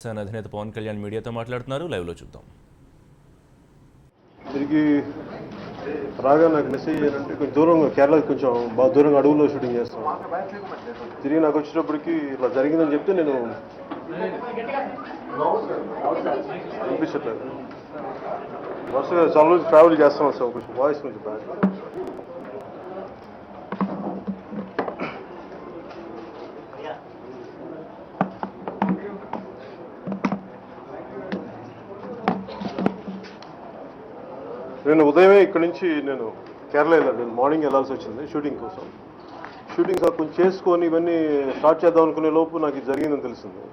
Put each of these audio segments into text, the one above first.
అధినేత పవన్ కళ్యాణ్ మీడియాతో మాట్లాడుతున్నారు. లైవ్లో చూద్దాం. తిరిగి రాగా నాకు మెసేజ్ ఏంటంటే కొంచెం దూరంగా కేరళ కొంచెం బాగా దూరంగా అడవుల్లో షూటింగ్ చేస్తాం. తిరిగి నాకు వచ్చేటప్పటికి ఇలా జరిగిందని చెప్తే నేను అనిపించట్లేదు. వరుసగా చాలా రోజు ట్రావెల్ చేస్తాం సార్. కొంచెం వాయిస్ కొంచెం బ్యాడ్. నేను ఉదయమే ఇక్కడి నుంచి నేను కేరళ వెళ్ళాను. నేను మార్నింగ్ వెళ్ళాల్సి వచ్చింది షూటింగ్ కోసం. షూటింగ్ కొంచెం చేసుకొని ఇవన్నీ స్టార్ట్ చేద్దాం అనుకునే లోపు నాకు ఇది జరిగిందని తెలిసింది.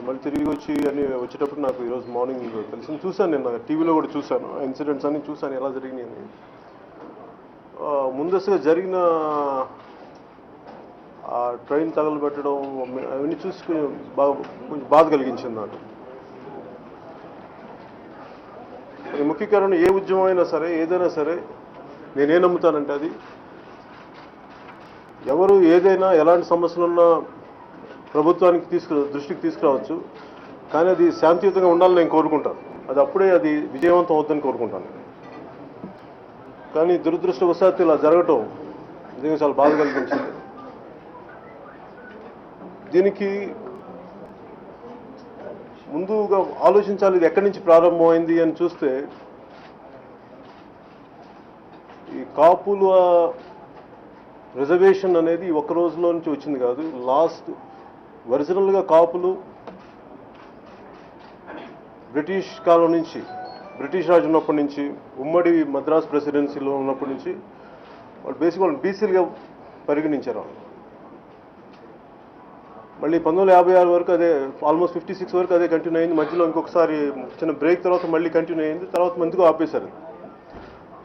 మళ్ళీ తిరిగి వచ్చి అన్నీ వచ్చేటప్పుడు నాకు ఈరోజు మార్నింగ్ తెలిసింది. చూశాను, నేను టీవీలో కూడా చూశాను, ఇన్సిడెంట్స్ అన్నీ చూశాను ఎలా జరిగినాయి అని. ముందస్తుగా జరిగిన ట్రైన్ తగలబెట్టడం అవన్నీ చూసి కొంచెం బాధ కలిగించింది నాకు. ముఖ్య కారణం ఏ ఉద్యమం అయినా సరే, ఏదైనా సరే, నేనే నమ్ముతానంటే అది ఎవరు ఏదైనా ఎలాంటి సమస్యలున్నా ప్రభుత్వానికి దృష్టికి తీసుకురావచ్చు, కానీ అది శాంతియుతంగా ఉండాలని నేను కోరుకుంటాను. అది అప్పుడే అది విజయవంతం అవుతుందని కోరుకుంటాను. కానీ దురదృష్టవశాత్తు ఇలా జరగటం నిజంగా చాలా బాధ కలిగించింది. దీనికి ముందుగా ఆలోచించాలి, ఇది ఎక్కడి నుంచి ప్రారంభమైంది అని చూస్తే ఈ కాపుల రిజర్వేషన్ అనేది ఒక్క రోజులో నుంచి వచ్చింది కాదు. ఒరిజినల్గా కాపులు బ్రిటిష్ కాలం నుంచి, బ్రిటిష్ రాజు ఉన్నప్పటి నుంచి, ఉమ్మడి మద్రాస్ ప్రెసిడెన్సీలో ఉన్నప్పటి నుంచి వాళ్ళు బేసిక్ వాళ్ళు బీసీలుగా పరిగణించారు. మళ్ళీ 1956 వరకు అదే, ఆల్మోస్ట్ 56 వరకు అదే కంటిన్యూ అయింది. మధ్యలో ఇంకొకసారి చిన్న బ్రేక్ తర్వాత మళ్ళీ కంటిన్యూ అయింది. తర్వాత మందిగా ఆపేశారు.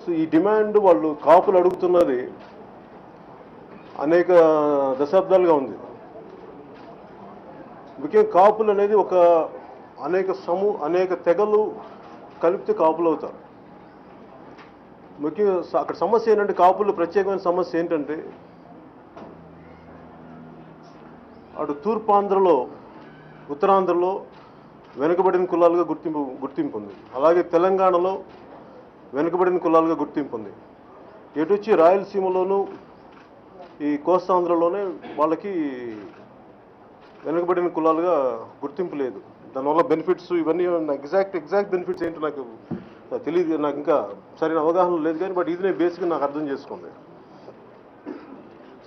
సో ఈ డిమాండ్ వాళ్ళు కాపులు అడుగుతున్నది అనేక దశాబ్దాలుగా ఉంది. ముఖ్యంగా కాపులు అనేది అనేక తెగలు కలిపితే కాపులు అవుతారు. ముఖ్యంగా అక్కడ సమస్య ఏంటంటే, కాపులు ప్రత్యేకమైన సమస్య ఏంటంటే, అటు తూర్పాంధ్రలో, ఉత్తరాంధ్రలో వెనుకబడిన కులాలుగా గుర్తింపు ఉంది. అలాగే తెలంగాణలో వెనుకబడిన కులాలుగా గుర్తింపు ఉంది. ఎటు వచ్చి రాయలసీమలోనూ ఈ కోస్తాంధ్రలోనే వాళ్ళకి వెనుకబడిన కులాలుగా గుర్తింపు లేదు. దానివల్ల బెనిఫిట్స్ ఇవన్నీ ఎగ్జాక్ట్ బెనిఫిట్స్ ఏంటో నాకు తెలియదు. నాకు ఇంకా సరైన అవగాహన లేదు. కానీ బట్ ఇది నేను బేసిక్గా నాకు అర్థం చేసుకుంది.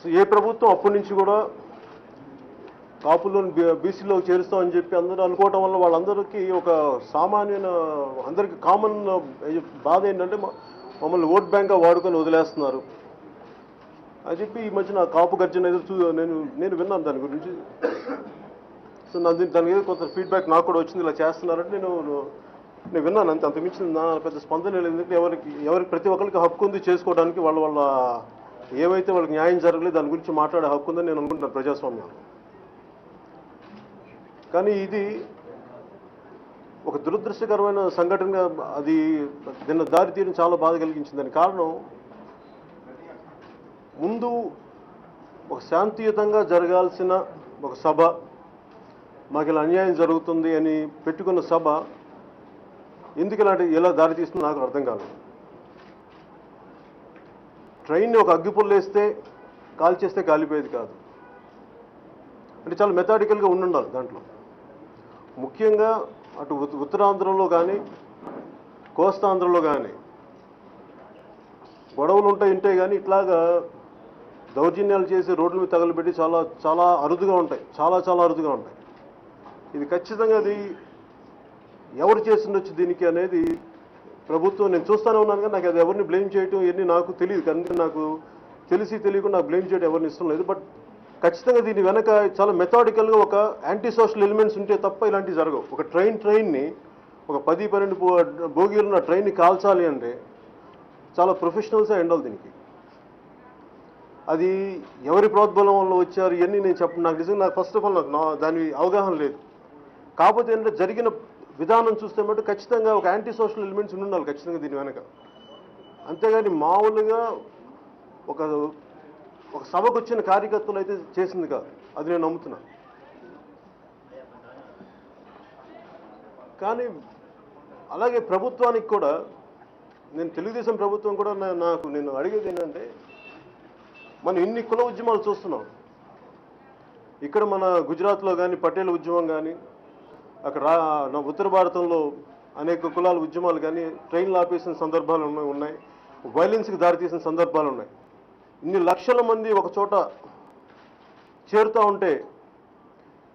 సో ఏ ప్రభుత్వం అప్పటి నుంచి కూడా కాపులను బీసీలో చేరుస్తామని చెప్పి అందరూ అనుకోవటం వల్ల వాళ్ళందరికీ ఒక సామాన్యమైన, అందరికీ కామన్ బాధ ఏంటంటే, మమ్మల్ని ఓట్ బ్యాంక్గా వాడుకొని వదిలేస్తున్నారు అని చెప్పి ఈ మధ్యన కాపు గర్జన నేను విన్నాను దాని గురించి. సో దాని మీద కొంత ఫీడ్బ్యాక్ నాకు కూడా వచ్చింది, ఇలా చేస్తున్నారంటే నేను విన్నాను అంతే. అంతకుమించి నా పెద్ద స్పందన లేదు. ఎందుకంటే ఎవరికి ప్రతి ఒక్కరికి హక్కు ఉంది చేసుకోవడానికి, వాళ్ళ ఏవైతే వాళ్ళకి న్యాయం జరగలేదు దాని గురించి మాట్లాడే హక్కు ఉందని నేను అనుకుంటున్నాను ప్రజాస్వామ్యం. కానీ ఇది ఒక దురదృష్టకరమైన సంఘటనగా అది నిన్న దారి తీయడం చాలా బాధ కలిగించిందని. కారణం, ముందు ఒక శాంతియుతంగా జరగాల్సిన ఒక సభ, మాకు ఇలా అన్యాయం జరుగుతుంది అని పెట్టుకున్న సభ ఎందుకు ఇలా దారి తీస్తుందో నాకు అర్థం కాదు. ట్రైన్ని ఒక అగ్గిపుల్లేస్తే కాల్చేస్తే కాలిపోయేది కాదు. అంటే చాలా మెథాడికల్గా ఉండాలి దాంట్లో. ముఖ్యంగా అటు ఉత్తరాంధ్రలో కానీ కోస్తాంధ్రలో కానీ గొడవలు ఉంటాయి కానీ ఇట్లాగా దౌర్జన్యాలు చేసి రోడ్ల మీద తగలబెట్టి చాలా అరుదుగా ఉంటాయి. చాలా అరుదుగా ఉంటాయి. ఇది ఖచ్చితంగా అది ఎవరు చేసిండొచ్చు దీనికి అనేది ప్రభుత్వం, నేను చూస్తూనే ఉన్నాను. కానీ నాకు అది ఎవరిని బ్లేమ్ చేయటం ఇవన్నీ నాకు తెలియదు. కానీ నాకు తెలియకుండా నాకు బ్లేమ్ చేయడం ఎవరిని ఇష్టం లేదు. బట్ ఖచ్చితంగా దీని వెనక చాలా మెథాడికల్గా ఒక యాంటీ సోషల్ ఎలిమెంట్స్ ఉంటే తప్ప ఇలాంటివి జరగవు. ఒక ట్రైన్ని ఒక 10-12 బోగీలు ఉన్న ట్రైన్ని కాల్చాలి అంటే చాలా ప్రొఫెషనల్సే ఉండాలి దీనికి. అది ఎవరి ప్రోద్బలం వల్ల వచ్చారు ఇవన్నీ నాకు నిజంగా ఫస్ట్ ఆఫ్ ఆల్ దాని అవగాహన లేదు. కాకపోతే ఏంటంటే జరిగిన విధానం చూస్తే మటు ఖచ్చితంగా ఒక యాంటీ సోషల్ ఎలిమెంట్స్ ఉండాలి ఖచ్చితంగా దీని వెనక. అంతేగాని మామూలుగా ఒక సభకు వచ్చిన కార్యకర్తలు అయితే చేసింది కాదు. అది నేను నమ్ముతున్నాను. కానీ అలాగే ప్రభుత్వానికి కూడా నేను తెలుగుదేశం ప్రభుత్వం కూడా నేను అడిగేది ఏంటంటే మనం ఇన్ని కుల ఉద్యమాలు చూస్తున్నాం. ఇక్కడ మన గుజరాత్లో కానీ పటేల్ ఉద్యమం కానీ, అక్కడ ఉత్తర భారతంలో అనేక కులాల ఉద్యమాలు కానీ ట్రైన్లు ఆపేసిన సందర్భాలు ఉన్నాయి, వైలెన్స్కి దారితీసిన సందర్భాలు ఉన్నాయి. ఇన్ని లక్షల మంది ఒక చోట చేరుతూ ఉంటే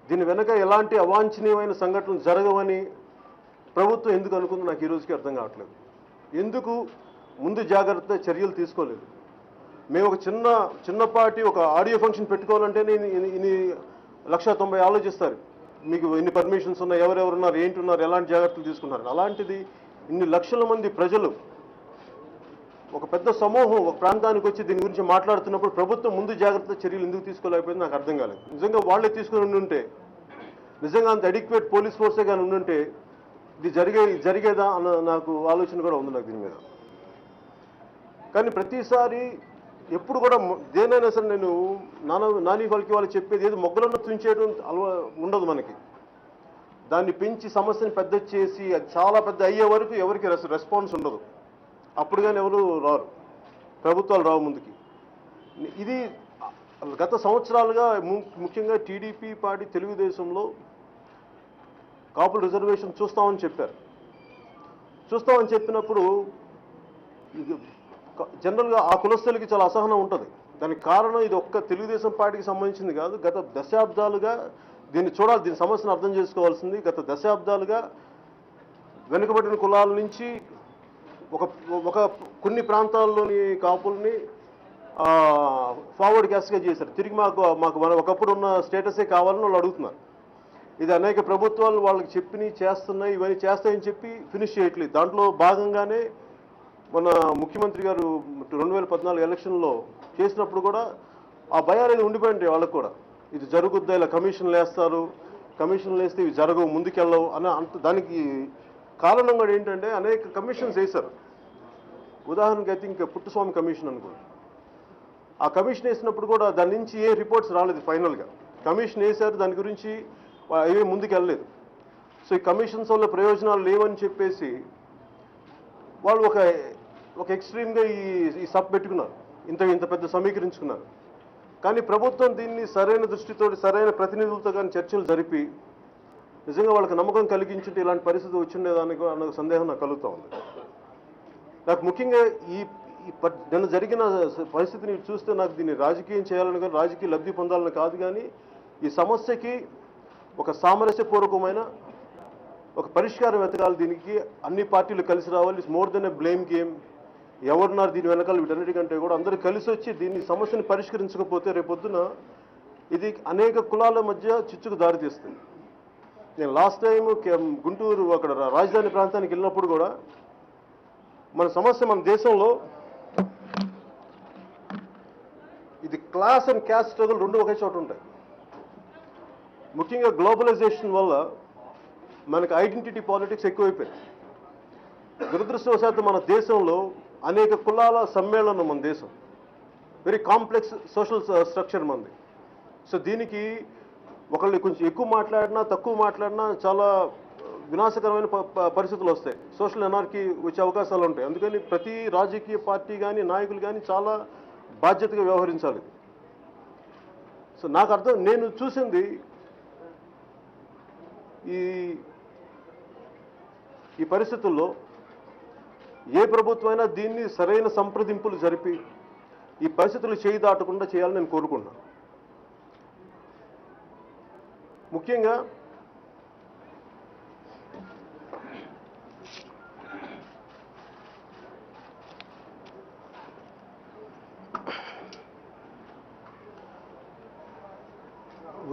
దీని వెనక ఎలాంటి అవాంఛనీయమైన సంఘటనలు జరగవని ప్రభుత్వం ఎందుకు అనుకుందో నాకు ఈ రోజుకి అర్థం కావట్లేదు. ఎందుకు ముందు జాగ్రత్త చర్యలు తీసుకోలేదు? మేము ఒక చిన్నపాటి ఒక ఆడియో ఫంక్షన్ పెట్టుకోవాలంటే ఇన్ని 190 ఆలోచిస్తారు. మీకు ఇన్ని పర్మిషన్స్ ఉన్నాయి, ఎవరెవరున్నారు, ఏంటి ఉన్నారు, ఎలాంటి జాగ్రత్తలు తీసుకున్నారు. అలాంటిది ఇన్ని లక్షల మంది ప్రజలు ఒక పెద్ద సమూహం ఒక ప్రాంతానికి వచ్చి దీని గురించి మాట్లాడుతున్నప్పుడు ప్రభుత్వం ముందు జాగ్రత్త చర్యలు ఎందుకు తీసుకోలేకపోయింది నాకు అర్థం కాలేదు. నిజంగా వాళ్ళే తీసుకుని ఉంటే, నిజంగా అంత అడిక్వేట్ పోలీస్ ఫోర్సే కానీ ఉండుంటే ఇది జరిగేదా అన్న నాకు ఆలోచన కూడా ఉంది నాకు దీని మీద. కానీ ప్రతిసారి ఎప్పుడు కూడా దేనైనా సరే నేను నాని వాళ్ళకి వాళ్ళు చెప్పేది ఏదో మొగ్గలను తుంచేయడం ఉండదు మనకి. దాన్ని పెంచి సమస్యని పెద్ద చేసి అది చాలా పెద్ద అయ్యే వరకు ఎవరికి రెస్పాన్స్ ఉండదు. అప్పుడు కానీ ఎవరు రారు, ప్రభుత్వాలు రావు ముందుకి. ఇది గత సంవత్సరాలుగా ముఖ్యంగా టీడీపీ పార్టీ తెలుగుదేశంలో కాపుల రిజర్వేషన్ చూస్తామని చెప్పినప్పుడు జనరల్గా ఆ కులస్తులకి చాలా అసహనం ఉంటుంది. దానికి కారణం ఇది ఒక్క తెలుగుదేశం పార్టీకి సంబంధించింది కాదు. గత దశాబ్దాలుగా దీన్ని చూడాలి, దీని సమస్యను అర్థం చేసుకోవాల్సింది. గత దశాబ్దాలుగా వెనుకబడిన కులాల నుంచి ఒక కొన్ని ప్రాంతాల్లోని కాపుల్ని ఫార్వర్డ్ క్యాస్ట్గా చేశారు. తిరిగి మాకు ఒకప్పుడు ఉన్న స్టేటసే కావాలని వాళ్ళు అడుగుతున్నారు. ఇది అనేక ప్రభుత్వాలు వాళ్ళకి చేస్తున్నాయి, ఇవన్నీ చేస్తాయని చెప్పి ఫినిష్ చేయట్లేదు. దాంట్లో భాగంగానే మన ముఖ్యమంత్రి గారు 2014 ఎలక్షన్లో చేసినప్పుడు కూడా ఆ భయాలు అనేది ఉండిపోయింటాయి వాళ్ళకు కూడా. ఇది జరుగుద్దా, ఇలా కమిషన్లు వేస్తారు, కమిషన్లు వేస్తే ఇవి జరగవు, ముందుకెళ్ళవు అని దానికి కారణం కూడా ఏంటంటే అనేక కమిషన్స్ వేశారు. ఉదాహరణకి అయితే ఇంకా పుట్టుస్వామి కమిషన్ అనుకోండి. ఆ కమిషన్ వేసినప్పుడు కూడా దాని నుంచి ఏ రిపోర్ట్స్ రాలేదు. ఫైనల్గా కమిషన్ వేశారు, దాని గురించి ఏమీ ముందుకు వెళ్ళలేదు. సో ఈ కమిషన్స్ వల్ల ప్రయోజనాలు లేవని చెప్పేసి వాళ్ళు ఒక ఎక్స్ట్రీమ్గా ఈ సబ్ పెట్టుకున్నారు, ఇంత పెద్ద సమీకరించుకున్నారు. కానీ ప్రభుత్వం దీన్ని సరైన దృష్టితో సరైన ప్రతినిధులతో కానీ చర్చలు జరిపి నిజంగా వాళ్ళకి నమ్మకం కలిగించుంటే ఇలాంటి పరిస్థితి వచ్చిండేదానికి అన్న సందేహం నాకు కలుగుతూ ఉంది. నాకు ముఖ్యంగా నిన్న జరిగిన పరిస్థితిని చూస్తే నాకు దీన్ని రాజకీయం చేయాలని కానీ రాజకీయ లబ్ధి పొందాలని కాదు, కానీ ఈ సమస్యకి ఒక సామరస్యపూర్వకమైన ఒక పరిష్కారం వెతకాలి. దీనికి అన్ని పార్టీలు కలిసి రావాలి. It's more than a blame game. ఎవరున్నారు దీని వెనకాల వీటన్నిటికంటే కూడా అందరూ కలిసి వచ్చి దీన్ని సమస్యను పరిష్కరించకపోతే రేపొద్దున ఇది అనేక కులాల మధ్య చిచ్చుకు దారితీస్తుంది. నేను లాస్ట్ టైం గుంటూరు అక్కడ రాజధాని ప్రాంతానికి వెళ్ళినప్పుడు కూడా మన సమస్య మన దేశంలో ఇది క్లాస్ అండ్ క్యాస్ట్ స్ట్రగుల్ రెండు ఒకే చోట ఉంటాయి. ముఖ్యంగా గ్లోబలైజేషన్ వల్ల మనకు ఐడెంటిటీ పాలిటిక్స్ ఎక్కువైపోయింది. దురదృష్టవశాత్తు మన దేశంలో అనేక కులాల సమ్మేళనం మన దేశం. వెరీ కాంప్లెక్స్ సోషల్ స్ట్రక్చర్ మనది. సో దీనికి ఒకళ్ళు కొంచెం ఎక్కువ మాట్లాడినా తక్కువ మాట్లాడినా చాలా వినాశకరమైన పరిస్థితులు వస్తాయి. సోషల్ ఎనార్కీ వచ్చే అవకాశాలు ఉంటాయి. అందుకని ప్రతి రాజకీయ పార్టీ కానీ నాయకులు కానీ చాలా బాధ్యతగా వ్యవహరించాలి. సో నేను చూసింది ఈ పరిస్థితుల్లో ఏ ప్రభుత్వమైనా దీన్ని సరైన సంప్రదింపులు జరిపి ఈ పరిస్థితులు చేయి దాటకుండా చేయాలని నేను కోరుకుంటున్నాను. ముఖ్యంగా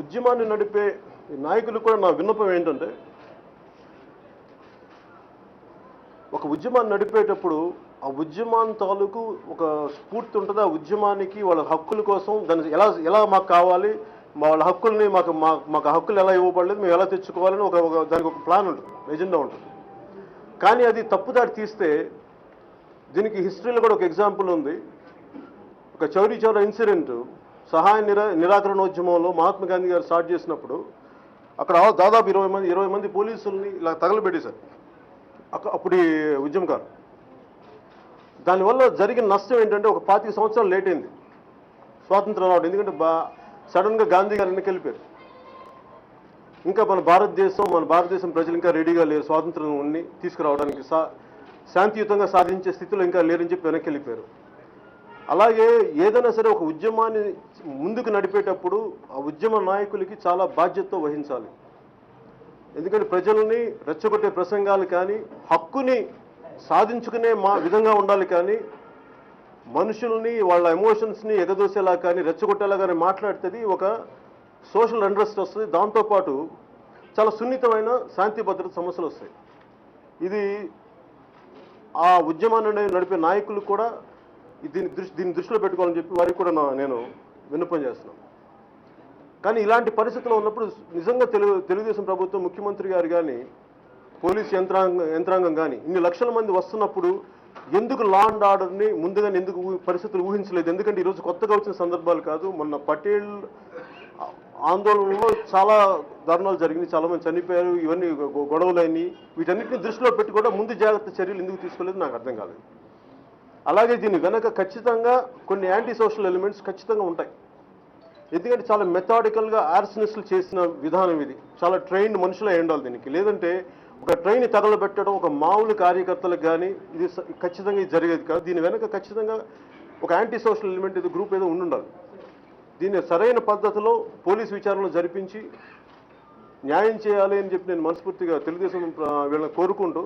ఉద్యమాన్ని నడిపే నాయకులు కూడా నా విన్నపం ఏంటంటే, ఒక ఉద్యమాన్ని నడిపేటప్పుడు ఆ ఉద్యమాన్ని తాలూకు ఒక స్ఫూర్తి ఉంటుంది. ఆ ఉద్యమానికి వాళ్ళ హక్కుల కోసం దాన్ని ఎలా మాకు కావాలి, వాళ్ళ హక్కుల్ని మాకు హక్కులు ఎలా ఇవ్వబడలేదు, మేము ఎలా తెచ్చుకోవాలని దానికి ఒక ప్లాన్ ఉంటుంది, ఎజెండా ఉంటుంది. కానీ అది తప్పుదారి తీస్తే దీనికి హిస్టరీలో కూడా ఒక ఎగ్జాంపుల్ ఉంది. ఒక చౌరీ చౌరా ఇన్సిడెంట్ సహాయ నిరాకరణోద్యమంలో మహాత్మా గాంధీ గారు స్టార్ట్ చేసినప్పుడు అక్కడ దాదాపు 20 మంది పోలీసుల్ని ఇలా తగలబెట్టేశారు అప్పుడు ఈ ఉద్యమకారు. దానివల్ల జరిగిన నష్టం ఏంటంటే ఒక 25 సంవత్సరాలు లేట్ అయింది స్వాతంత్రం రావడం. ఎందుకంటే సడన్గా గాంధీ గారు వెనకెళ్ళిపోయారు. ఇంకా మన భారతదేశం ప్రజలు ఇంకా రెడీగా లేరు స్వాతంత్రం తీసుకురావడానికి, శాంతియుతంగా సాధించే స్థితిలో ఇంకా లేరని చెప్పి వెనక్కి వెళ్ళిపోయారు. అలాగే ఏదైనా సరే ఒక ఉద్యమాన్ని ముందుకు నడిపేటప్పుడు ఆ ఉద్యమ నాయకులకి చాలా బాధ్యతతో వహించాలి. ఎందుకంటే ప్రజల్ని రెచ్చగొట్టే ప్రసంగాలు కానీ హక్కుని సాధించుకునే విధంగా ఉండాలి, కానీ మనుషుల్ని వాళ్ళ ఎమోషన్స్ని ఎగదోసేలా కానీ రెచ్చగొట్టేలా కానీ మాట్లాడుతుంది ఒక సోషల్ అన్రెస్ట్ వస్తుంది. దాంతోపాటు చాలా సున్నితమైన శాంతి భద్రత సమస్యలు వస్తాయి. ఇది ఆ ఉద్యమాన్ని నడిపే నాయకులు కూడా దీన్ని దృష్టిలో పెట్టుకోవాలని చెప్పి వారికి కూడా నేను విన్నపం చేస్తున్నాను. కానీ ఇలాంటి పరిస్థితుల్లో ఉన్నప్పుడు నిజంగా తెలుగుదేశం ప్రభుత్వం, ముఖ్యమంత్రి గారు కానీ పోలీస్ యంత్రాంగం కానీ ఇన్ని లక్షల మంది వస్తున్నప్పుడు ఎందుకు లా అండ్ ఆర్డర్ని ముందుగానే ఎందుకు పరిస్థితులు ఊహించలేదు? ఎందుకంటే ఈరోజు కొత్తగా వచ్చిన సందర్భాలు కాదు. మొన్న పటేల్ ఆందోళనలో చాలా దారుణాలు జరిగింది, చాలామంది చనిపోయారు, ఇవన్నీ గొడవలైనవి. వీటన్నిటిని దృష్టిలో పెట్టి కూడా ముందు జాగ్రత్త చర్యలు ఎందుకు తీసుకోలేదు నాకు అర్థం కాలేదు. అలాగే దీని వెనక ఖచ్చితంగా కొన్ని యాంటీ సోషల్ ఎలిమెంట్స్ ఖచ్చితంగా ఉంటాయి. ఎందుకంటే చాలా మెథాడికల్గా ఆర్సనిస్టులు చేసిన విధానం ఇది. చాలా ట్రైన్డ్ మనుషులే ఉండాలి దీనికి. లేదంటే ఒక ట్రైన్ తగలబెట్టడం ఒక మామూలు కార్యకర్తలకు కానీ ఇది ఖచ్చితంగా ఇది జరిగేది కాదు. దీని వెనక ఖచ్చితంగా ఒక యాంటీ సోషల్ ఎలిమెంట్ ఇది గ్రూప్ ఏదో ఉండాలి. దీన్ని సరైన పద్ధతిలో పోలీస్ విచారణలు జరిపించి న్యాయం చేయాలి అని చెప్పి నేను మనస్ఫూర్తిగా తెలుగుదేశం వీళ్ళని కోరుకుంటూ,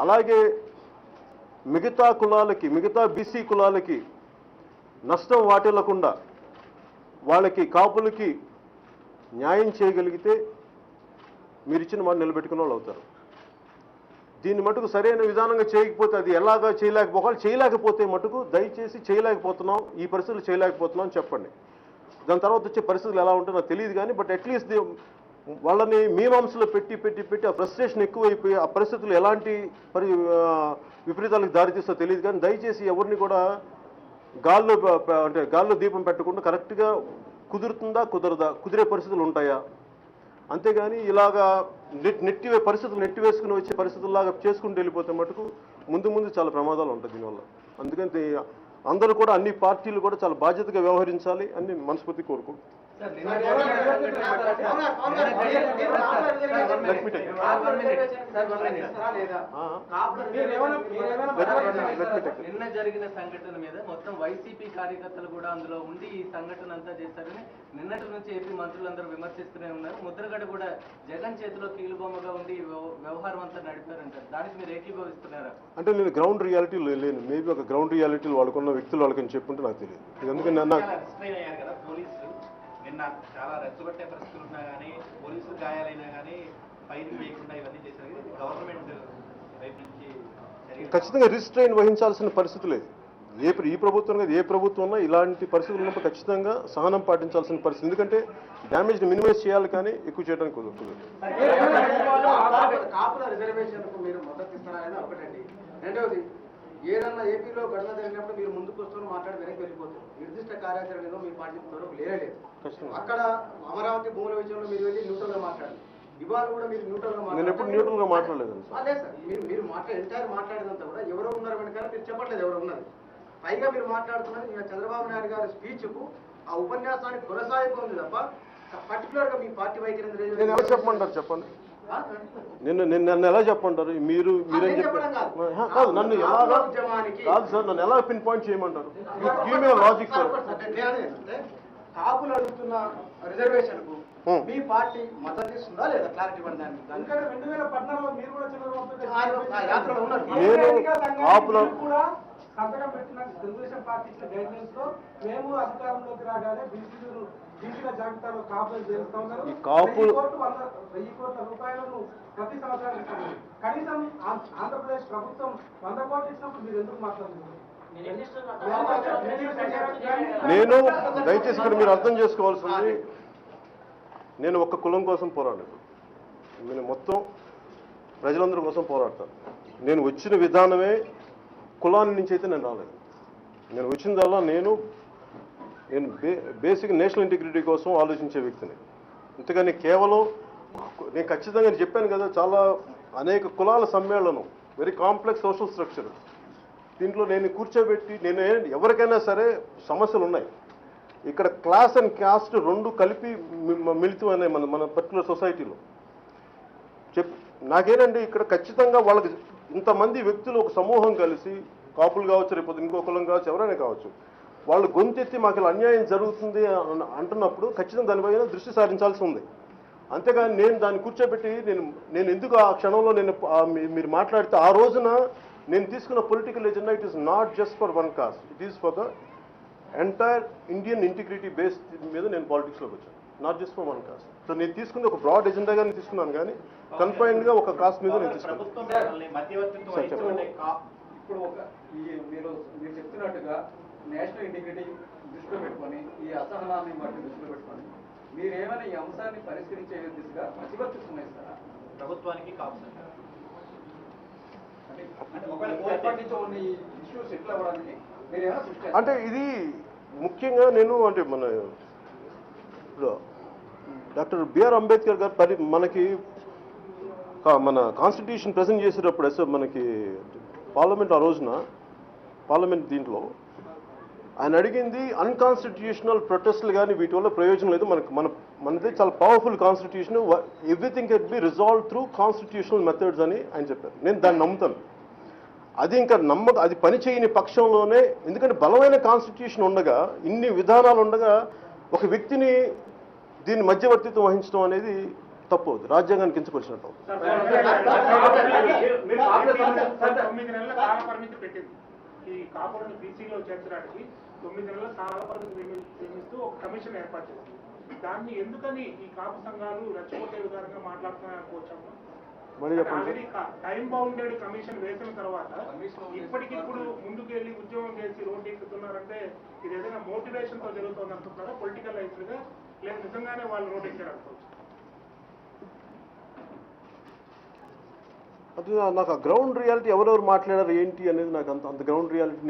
అలాగే మిగతా బీసీ కులాలకి నష్టం వాటిల్లకుండా వాళ్ళకి కాపులకి న్యాయం చేయగలిగితే మీరు ఇచ్చిన మాట నిలబెట్టుకున్న వాళ్ళు అవుతారు. దీన్ని మటుకు సరైన విధానంగా చేయకపోతే అది ఎలాగా చేయలేకపోతే మటుకు దయచేసి చేయలేకపోతున్నాం, ఈ పరిస్థితులు చేయలేకపోతున్నాం అని చెప్పండి. దాని తర్వాత వచ్చే పరిస్థితులు ఎలా ఉంటుందో నాకు తెలియదు కానీ బట్ అట్లీస్ట్ వాళ్ళని మీమాంసలో పెట్టి ఆ ఫ్రస్ట్రేషన్ ఎక్కువైపోయి ఆ పరిస్థితులు ఎలాంటి విపరీతాలకు దారితీస్తో తెలియదు కానీ దయచేసి ఎవరిని కూడా గాల్లో దీపం పెట్టకుండా కరెక్ట్గా కుదురుతుందా కుదరదా, కుదిరే పరిస్థితులు ఉంటాయా, అంతేగాని ఇలాగా పరిస్థితులు నెట్టివేసుకుని వచ్చే పరిస్థితుల్లాగా చేసుకుంటూ వెళ్ళిపోతే మటుకు ముందు చాలా ప్రమాదాలు ఉంటాయి దీనివల్ల. అందుకని అందరూ కూడా అన్ని పార్టీలు కూడా చాలా బాధ్యతగా వ్యవహరించాలి అని నేను మనస్ఫూర్తి కోరుకుంటున్నాను. నిన్న జరిగిన సంఘటన మీద మొత్తం వైసీపీ కార్యకర్తలు కూడా అందులో ఉండి ఈ సంఘటన అంతా చేశారని నిన్నటి నుంచి ఏపీ మంత్రులందరూ విమర్శిస్తూనే ఉన్నారు. ముద్రగడ కూడా జగన్ చేతిలో కీలుబొమ్మగా ఉండి వ్యవహారం అంతా నడిపారంటారు. దానికి మీరు ఏకీభవిస్తున్నారా? అంటే నేను గ్రౌండ్ రియాలిటీలో లేను. మేబీ ఒక గ్రౌండ్ రియాలిటీలో వాళ్ళకున్న వ్యక్తులు వాళ్ళకని చెప్పుంటే నాకు తెలియదు. ఎందుకంటే నిన్న చాలా రెచ్చగొట్టే పరిస్థితులు ఉన్నా కానీ పోలీసులు గాయాలైనా కానీ ఫైరింగ్ చేయకుండా ఇవన్నీ చేశారు. గవర్నమెంట్ వైపు నుంచి ఖచ్చితంగా రిస్ట్రైన్ వహించాల్సిన పరిస్థితి లేదు. ఈ ప్రభుత్వం కాదు, ఏ ప్రభుత్వం ఉన్నా ఇలాంటి పరిస్థితులు ఉన్నప్పుడు ఖచ్చితంగా సహనం పాటించాల్సిన పరిస్థితి. ఎందుకంటే డ్యామేజ్ని మినిమైజ్ చేయాలి కానీ ఎక్కువ చేయడానికి కుదరదు. కాపుల రిజర్వేషన్కు మీరు మద్దతు ఇస్తున్నారని ఒకటండి. రెండవది, ఏదన్నా ఏపీలో ఘటన జరిగినప్పుడు మీరు ముందుకు వస్తూ మాట్లాడి వెనక్కి వెళ్ళిపోతారు. నిర్దిష్ట కార్యాచరణలో మీ పార్టీ లేలేదు. అక్కడ అమరావతి భూముల విషయంలో మీరు వెళ్ళి న్యూట్రల్ గా మాట్లాడారు. ఇవాళ కూడా మీరు న్యూట్రల్ గా నేను ఎప్పుడు న్యూట్రల్ గా మాట్లాడలేదు. లేదు సార్, మీరు ఎంటైర్ మాట్లాడినంత కూడా ఎవరో ఉన్నారు వెనకాల మీరు చెప్పట్లేదు ఎవరో ఉన్నారు. పైగా మీరు మాట్లాడుతున్నది చంద్రబాబు నాయుడు గారి స్పీచ్ కు ఆ ఉపన్యాసానికి కొనసాగిపోతుంది ఉంది తప్ప పర్టికులర్ గా మీ పార్టీ వైఖరి నేను ఎలా చెప్పమంటారు చెప్పండి? నన్ను ఎలా చెప్పంటారు? మీరేం చెప్పారు? కాదు, నన్ను ఎలాగా కాదు సార్, నన్ను ఎలా పిన్ పాయింట్ చేయమంటారు? Logic sir. కాపులు అడుగుతున్న రిజర్వేషన్ కు మీ పార్టీ మద్దతు ఇస్తుందా లేదా? క్లారిటీ ఇవ్వండి. నేను కాపుల సంతకం పెట్టిన తెలుగుదేశం పార్టీ ఇచ్చిన గైడ్లైన్స్ లో మేము అధికారంలోకి రాగానే బీసీల జాబితాలో కాపులు చేరుస్తా ఉన్నారు. 1000 కోట్ల రూపాయలను ప్రతి సంవత్సరం ఇస్తున్నారు. కనీసం ఆంధ్రప్రదేశ్ ప్రభుత్వం 100 కోట్లు ఇచ్చినప్పుడు మీరు ఎందుకు మాట్లాడుతున్నారు? నేను దయచేసి ఇక్కడ మీరు అర్థం చేసుకోవాల్సింది, నేను ఒక్క కులం కోసం పోరాడలేదు. నేను మొత్తం ప్రజలందరి కోసం పోరాడతాను. నేను వచ్చిన విధానమే కులాన్ని నుంచి అయితే నేను రాలేదు. నేను వచ్చిందల్లా నేను బేసిక్ నేషనల్ ఇంటిగ్రిటీ కోసం ఆలోచించే వ్యక్తిని. అంతేగాని కేవలం నేను ఖచ్చితంగా చెప్పాను కదా, చాలా అనేక కులాల సమ్మేళనం, వెరీ కాంప్లెక్స్ సోషల్ స్ట్రక్చర్. దీంట్లో నేను కూర్చోబెట్టి నేను ఎవరికైనా సరే సమస్యలు ఉన్నాయి. ఇక్కడ క్లాస్ అండ్ క్యాస్ట్ రెండు కలిపి మిళితం అనే మన పర్టికులర్ సొసైటీలో నాకేనండి ఇక్కడ ఖచ్చితంగా వాళ్ళకి ఇంతమంది వ్యక్తులు ఒక సమూహం కలిసి, కాపులు కావచ్చు, రేపు ఇంకో కులం కావచ్చు, ఎవరైనా కావచ్చు, వాళ్ళు గొంతెత్తి మాకు ఇలా అన్యాయం జరుగుతుంది అంటున్నప్పుడు ఖచ్చితంగా దానిపైన దృష్టి సారించాల్సి ఉంది. అంతేగాని నేను దాన్ని కూర్చోబెట్టి నేను ఎందుకు ఆ క్షణంలో మీరు మాట్లాడితే ఆ రోజున నేను తీసుకున్న political agenda it is not just for one cost, it is for the entire Indian integrity base మీద నేను పాలిటిక్స్లోకి వచ్చాను, not just for one cost. So నేను తీసుకుంది ఒక బ్రాడ్ ఎజెండాగా నేను తీసుకున్నాను, కానీ కన్ఫైన్డ్గా ఒక కాస్ట్ మీద నేను తీసుకున్నాను. ఇప్పుడు మీరు చెప్తున్నట్టుగా నేషనల్ ఇంటిగ్రిటీ దృష్టిలో పెట్టుకొని, ఈ అసహనాన్ని వాటిని దృష్టిలో పెట్టుకొని మీరు ఏమైనా ఈ అంశాన్ని పరిష్కరించే దిశగా మధ్యవర్తిత్వం ఇస్తారా ప్రభుత్వానికి కావచ్చు? ఇష్యూస్ ఎట్లా అవ్వడానికి మీరు ఏమైనా సృష్టి అంటే ఇది ముఖ్యంగా నేను అంటే మన డాక్టర్ బిఆర్ అంబేద్కర్ గారు మనకి మన కాన్స్టిట్యూషన్ ప్రజెంట్ చేసేటప్పుడు మనకి పార్లమెంట్ ఆ రోజున పార్లమెంట్ దీంట్లో ఆయన అడిగింది అన్కాన్స్టిట్యూషనల్ ప్రొటెస్ట్లు కానీ వీటి వల్ల ప్రయోజనం లేదు, మనది చాలా powerful constitution, everything can be resolve through constitutional methods అని ఆయన చెప్పారు. నేను దాన్ని నమ్ముతాను. అది ఇంకా అది పని చేయని పక్షంలోనే, ఎందుకంటే బలమైన కాన్స్టిట్యూషన్ ఉండగా, ఇన్ని విధానాలు ఉండగా ఒక వ్యక్తిని దీన్ని మధ్యవర్తిత్వం వహించడం అనేది తప్పు అవుతుంది, రాజ్యాంగాన్ని కించపరిచినట్టు. ఈ కాపులను బీసీలో చేర్చడానికి 9 నెలల కాల పరిమితి నియమిస్తూ ఒక కమిషన్ ఏర్పాటు చేసింది. దాన్ని ఎందుకని ఈ కాపు సంఘాలు రెచ్చగొట్టే విధానంగా మాట్లాడుతున్నారనుకోవచ్చమ్మా? ఆల్రెడీ టైం బౌండెడ్ కమిషన్ వేసిన తర్వాత ఇప్పటికిప్పుడు ముందుకు వెళ్ళి ఉద్యోగం చేసి రోడ్డు ఎక్కుతున్నారంటే ఇది ఏదైనా మోటివేషన్ తో జరుగుతుంది అనుకుంటున్నారా, పొలిటికల్ లైఫ్ గా, లేదా నిజంగానే వాళ్ళు రోడ్డు ఎక్కారు అనుకోవచ్చు? అది నాకు ఆ గ్రౌండ్ రియాలిటీ ఎవరెవరు మాట్లాడారు ఏంటి అనేది నాకు అంత గ్రౌండ్ రియాలిటీ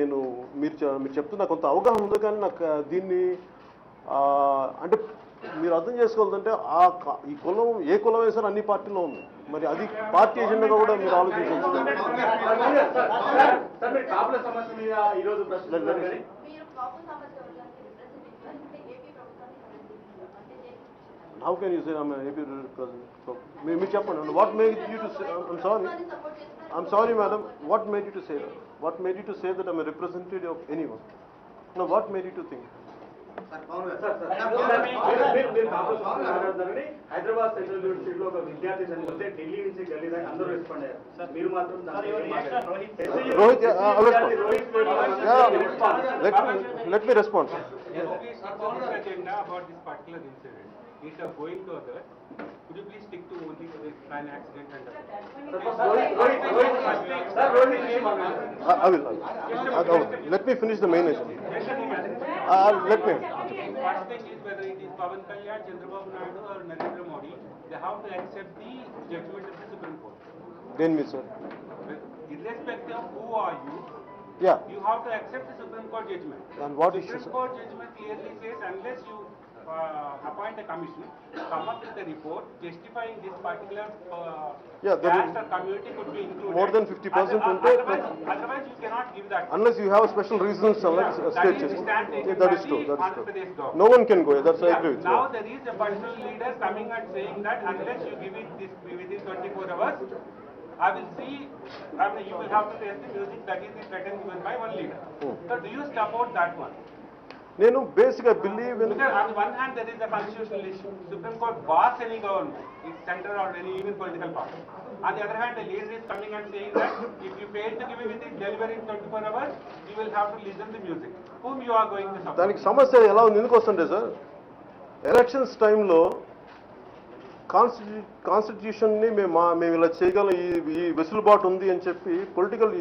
మీరు చెప్తున్నా కొంత అవగాహన ఉంది, కానీ నాకు దీన్ని అంటే మీరు అర్థం చేసుకోవాలంటే ఈ కులం ఏ కులం వేసారో అన్ని పార్టీలో ఉంది, మరి అది పార్టీ ఎజెండాగా కూడా మీరు ఆలోచించాలి. How can you say I'm an AP representative? మీరు చెప్పండి. What made you to say? I'm sorry, madam. What made you to say that? What made you to say that I'm a representative of anyone? No, what made you to think? Hyderabad central యూనివర్సిటీలో ఒక విద్యార్థి చనిపోతే ఢిల్లీ నుంచి గల్లీ దాకా అందరూ respond అయ్యారు. మీరు మాత్రం Rohit, let me respond. Instead of going to others, could you please stick to only for this plan accident and I will. Let me finish the main issue. Let me. First thing is whether it is Pawan Kalyan, Chandrababu Naidu or Narendra Modi, they have to accept the judgment of the Supreme Court. Then me, sir. Irrespective of who are you, Yeah. you have to accept the Supreme Court judgment. And what is Supreme Court judgment clearly says unless you appoint a commission, come up with a report justifying this particular caste or community could be included. More than 50% otherwise you cannot give that. Unless you have special reasons, state just. That is true. No one can go. That's I agree with you. Now there is a personal leader coming and saying that unless you give it this within 24 hours, I will see, you will have to test the music. That is the threat given by one leader. So do you support that one? నేను బేసిక్గా believe in Because on one hand there is a constitutional issue. Supreme Court bars any government, it's center or any even political party. On the other hand, the leader is coming and saying that if you fail to give it deliver in 24 hours, you will have to listen to music. Whom you are going to support? దానికి సమస్య ఎలా ఉంది ఎందుకు వస్తుంటే sir, elections టైంలో కాన్స్టిట్యూషన్ని మేము ఇలా చేయగలం, ఈ వెసులుబాటు ఉంది అని చెప్పి political,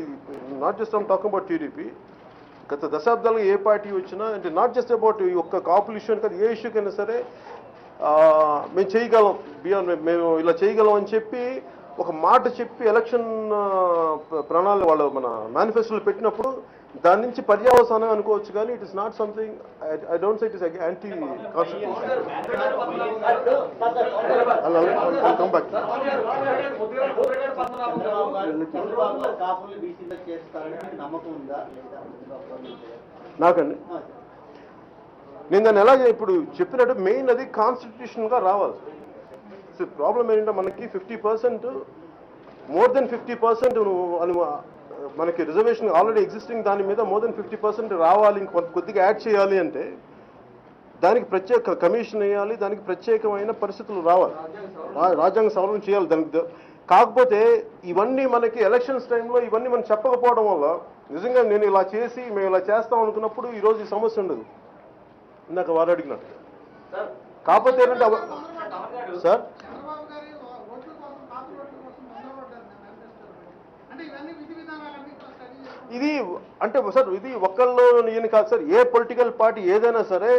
not just I'm talking about TDP, గత దశాబ్దాలుగా ఏ పార్టీ వచ్చినా అంటే నాట్ జస్ట్ అబౌట్ ఈ ఒక్క కాపుల ఇష్యూ అని కాదు, ఏ ఇష్యూకైనా సరే మేము చేయగలం, మేము ఇలా చేయగలం అని చెప్పి ఒక మాట చెప్పి ఎలక్షన్ ప్రణాళిక వాళ్ళు మన మేనిఫెస్టోలో పెట్టినప్పుడు దాని నుంచి పర్యావసానం అనుకోవచ్చు, కానీ it is not something. I don't say it is anti constitution. Come back. నాకండి నేను దాన్ని ఎలా ఇప్పుడు చెప్పినట్టు మెయిన్ అది కాన్స్టిట్యూషన్గా రావాలి. ప్రాబ్లం ఏంటంటే మనకి 50% మోర్ దెన్ 50% మనకి రిజర్వేషన్ ఆల్రెడీ ఎగ్జిస్టింగ్ దాని మీద మోర్ దెన్ 50% రావాలి, కొద్దిగా యాడ్ చేయాలి అంటే దానికి ప్రత్యేక కమిషన్ వేయాలి, దానికి ప్రత్యేకమైన పరిస్థితులు రావాలి, రాజ్యాంగ సవరణ చేయాలి దానికి. కాకపోతే ఇవన్నీ మనకి ఎలక్షన్స్ టైంలో ఇవన్నీ మనం చెప్పకపోవడం వల్ల నిజంగా నేను ఇలా చేసి మేము ఇలా చేస్తాం అనుకున్నప్పుడు ఈరోజు ఈ సమస్య ఉండదు. ఇందాక వారు అడిగినట్టు. కాకపోతే ఏంటంటే సార్ ఇది అంటే సార్ ఇది ఒక్కళ్ళు ఈయన కాదు సార్, ఏ పొలిటికల్ పార్టీ ఏదైనా సరే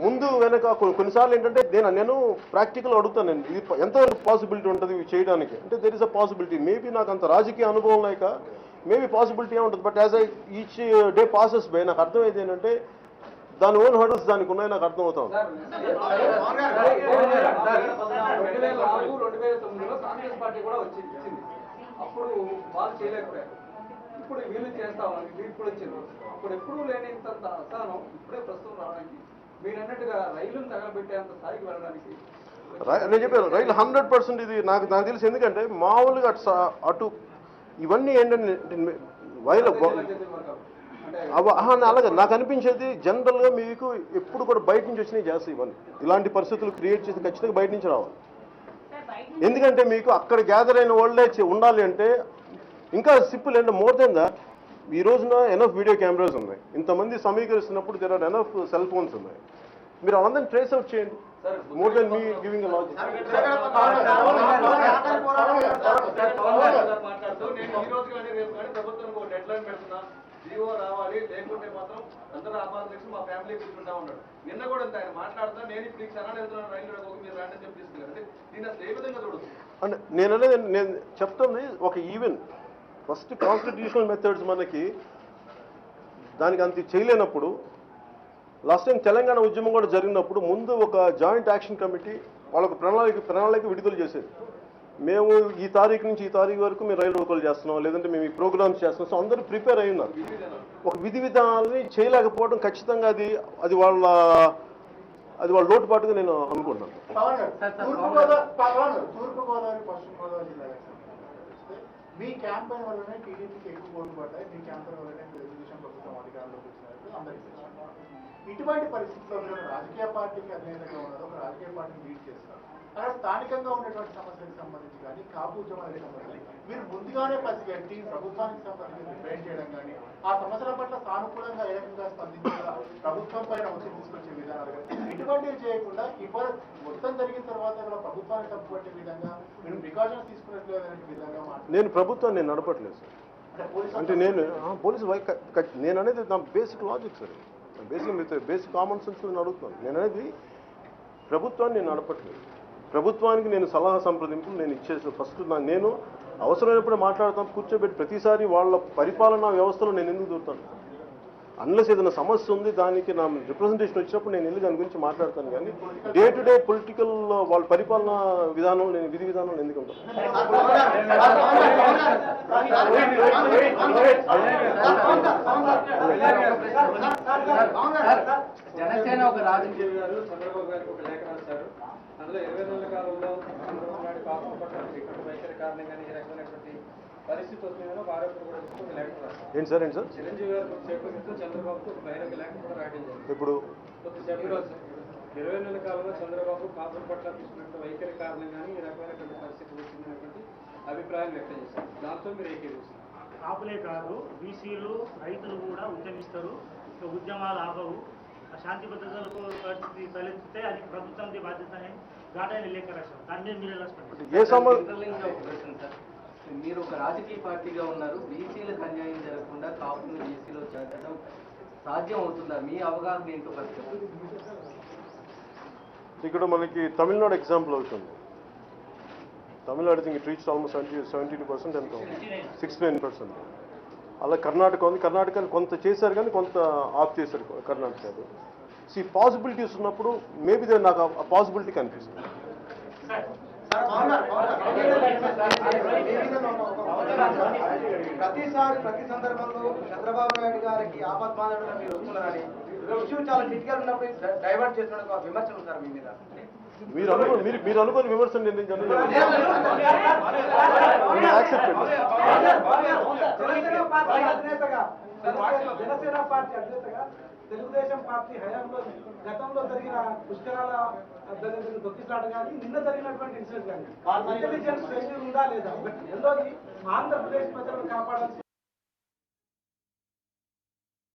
ముందు వెనక కొన్నిసార్లు ఏంటంటే నేను ప్రాక్టికల్ అడుగుతాను, నేను ఇది ఎంతవరకు పాసిబిలిటీ ఉంటుంది ఇవి చేయడానికి అంటే there is a possibility. Maybe నాకు అంత రాజకీయ అనుభవం లేక మేబీ పాసిబిలిటీ ఉంటుంది. But as I each day passes by నాకు అర్థమైంది ఏంటంటే దాని ఓన్ హర్డల్స్ దానికి ఉన్నాయి, నాకు అర్థం అవుతాం. 2009లో కాంగ్రెస్ పార్టీ కూడా వచ్చింది, అప్పుడు వాళ్ళు చేయలేకపోయారు. ఇప్పుడు వీళ్ళు చేస్తామని ఇప్పుడు వచ్చింది. అప్పుడు ఎప్పుడు లేనంత అసహనం ఇప్పుడే ప్రస్తుతం రావడానికి మీరు అన్నట్టుగా రైలును తగలబెట్టేంత స్థాయికి వెళ్ళడానికి నేను చెప్పాను రైలు 100% ఇది నాకు తెలిసి. ఎందుకంటే మామూలుగా అటు ఇవన్నీ ఏంటంటే అలాగే నాకు అనిపించేది జనరల్గా మీకు ఎప్పుడు కూడా బయట నుంచి వచ్చినాయి చేస్తాయి ఇవన్నీ. ఇలాంటి పరిస్థితులు క్రియేట్ చేసి ఖచ్చితంగా బయట నుంచి రావాలి. ఎందుకంటే మీకు అక్కడ గ్యాదర్ అయిన వాళ్ళే ఉండాలి అంటే ఇంకా సింపుల్ అంటే మోర్ దెన్ దట్ ఈ రోజున ఎనఫ్ వీడియో కెమెరాస్ ఉన్నాయి, ఇంతమంది సమీకరిస్తున్నప్పుడు there are enough cell phones ఉన్నాయి, మీరు అందరిని ట్రేస్ అవుట్ చేయండి. More than me giving a logic. GO రావాలి లేకుంటే మాత్రం అందరూ ఆపాదించి మా ఫ్యామిలీ కూర్చుంటా ఉన్నాడు. నిన్న కూడా ఆయన మాట్లాడుతా నేను ఇప్పుడు క్షణాలు వెళ్తున్నాను రైలు మీరు రాండి చెప్పి తీసుకెళ్ళారు. అంటే దీన్ని అసలు ఏ విధంగా చూడదు అంటే నేను చెప్తుంది ఒక ఈవెన్ ఫస్ట్ కాన్స్టిట్యూషనల్ మెథడ్స్ మనకి దానికి అంత చేయలేనప్పుడు లాస్ట్ టైం తెలంగాణ ఉద్యమం కూడా జరిగినప్పుడు ముందు ఒక జాయింట్ యాక్షన్ కమిటీ వాళ్ళకు ప్రణాళిక విడుదల చేసేది. మేము ఈ తారీఖు నుంచి ఈ తారీఖు వరకు మేము రైలు రోకోలు చేస్తున్నాం, లేదంటే మేము ఈ ప్రోగ్రామ్స్ చేస్తున్నాం. సో అందరూ ప్రిపేర్ అయి ఉన్నారు. ఒక విధి విధానాలని చేయలేకపోవడం ఖచ్చితంగా అది వాళ్ళ లోటుపాటుగా నేను అనుకుంటున్నాను. తూర్పుగోదావరి పశ్చిమ గోదావరి జిల్లాలకు మీ క్యాంపెయిన్ వల్లనే టీడీపీకి ఎక్కువ ఓట్లు పడ్డాయి, మీ క్యాంపెయిన్ వల్లనే తెలుగుదేశం ప్రభుత్వం అధికారంలోకి వచ్చినట్టు అందరికీ ఇటువంటి పరిస్థితుల్లో మీరు రాజకీయ పార్టీకి అధినేతగా ఉన్నారు, ఒక రాజకీయ పార్టీని లీడ్ చేస్తారు. అక్కడ స్థానికంగా ఉన్నటువంటి సమస్యలకు సంబంధించి కానీ కాపు ఉద్యమాలకు సంబంధించి మీరు ముందుగానే పసిగట్టి ప్రభుత్వానికి సంబంధించి రిప్రజెంట్ చేయడం కానీ ఆ సమస్యల పట్ల సానుకూలంగా ఏ రకంగా స్పందించాలా ప్రభుత్వం పైన ఒత్తిడి తీసుకొచ్చే విధానాలు కానీ ఇటువంటివి చేయకుండా ఇవాళ మొత్తం జరిగిన తర్వాత కూడా ప్రభుత్వాన్ని తప్పుపట్టే విధంగా మీరు ప్రికాషన్స్ తీసుకున్నట్లేదు అనే విధంగా నేను ప్రభుత్వాన్ని నేను నడపట్లేదు సార్. అంటే నేను పోలీసు నేను అనేది నా basic logic sir, basic common sense నేను అడుగుతున్నాను. నేను అనేది ప్రభుత్వాన్ని నేను నడపట్లేదు. ప్రభుత్వానికి నేను సలహా సంప్రదింపులు నేను ఇచ్చేసి ఫస్ట్ నేను అవసరమైనప్పుడు మాట్లాడతాను, కూర్చోబెట్టి ప్రతిసారి వాళ్ళ పరిపాలనా వ్యవస్థలో నేను ఎందుకు దూరుతాను? అన్లెస్ ఏదైనా సమస్య ఉంది దానికి నా రిప్రజెంటేషన్ వచ్చినప్పుడు నేను వెళ్ళి దాని గురించి మాట్లాడతాను. కానీ డే టు డే పొలిటికల్ వాళ్ళ పరిపాలనా విధానం నేను విధి విధానం ఎందుకు ఉంటాను? జనసేన ఒక రాజకీయ గారు చంద్రబాబు గారికి ఒక లేఖ రాశారు. అందులో 20 నెలల కాలంలో చంద్రబాబు నాయుడు కాపుల పట్ల ఇటువంటి వైఖరి కారణంగానే ఈ రకమైనటువంటి పరిస్థితి వస్తుందో ఆరోపణ కూడా ఒక లేఖ రాశారు. ఏంటి సార్ చిరంజీవి గారు చెప్పినట్టు చంద్రబాబుకు ఒక బహిరంగ లేఖ కూడా రాయడం జరిగింది. ఇప్పుడు కొద్దిసేపు 20 నెలల కాలంలో చంద్రబాబు కాపుల పట్ల తీసుకున్నట్టు వైఖరి కారణంగానే ఈ రకమైనటువంటి పరిస్థితి వచ్చిందనేటువంటి అభిప్రాయం వ్యక్తం చేశారు. దాంతో మీరు ఏకీభవిస్తారు? కాపులే కాదు బీసీలు రైతులు కూడా ఉద్యమిస్తారు, ఉద్యమాలు ఆపవు, శాంతి భద్రతలకు పరిస్థితి తలెత్తితే అది ప్రభుత్వంది బాధ్యత అని ఘాటైన లేఖ రాశారు. దాని మీద మీరు ఎలా స్పందిస్తారు? మీరు ఒక రాజకీయ పార్టీగా ఉన్నారు, బీసీలకు అన్యాయం జరగకుండా కాపులను బీసీలో చేర్చడం సాధ్యం అవుతుందా? మీ అవగాహన ఏంటో పరిస్థితి. ఇక్కడ మనకి తమిళనాడు ఎగ్జాంపుల్ అవుతుంది. Tamil Nadu think it reach almost 72% ఎంతో 69%. అలా కర్ణాటక ఉంది. కర్ణాటక కొంత చేశారు కానీ కొంత ఆఫ్ చేశారు కర్ణాటక. ఈ పాసిబిలిటీస్ ఉన్నప్పుడు మేబీ నాకు ఆ పాసిబిలిటీ కనిపిస్తుంది. ప్రతి సందర్భంలో చంద్రబాబు నాయుడు గారికి ఆపద్బాంధవులుగా మీరు వస్తున్నారని ఇష్యూ చాలా క్రిటికల్ ఉన్నప్పుడు డైవర్ట్ చేసిన విమర్శలు సార్ మీ మీద. మీరు అనుకుని విమర్శలు నేను జనసేన పార్టీ అధ్యక్షగా తెలుగుదేశం పార్టీ హయాంలో గతంలో జరిగిన పుష్కరాల దొక్కిసాట కానీ నిన్న జరిగినటువంటి ఇన్సిడెంట్ కానీ ఇంటెలిజెన్స్ ఫెయిల్యూర్ ఉందా లేదా? రెండోది ఆంధ్రప్రదేశ్ ప్రజలను కాపాడాల్సిన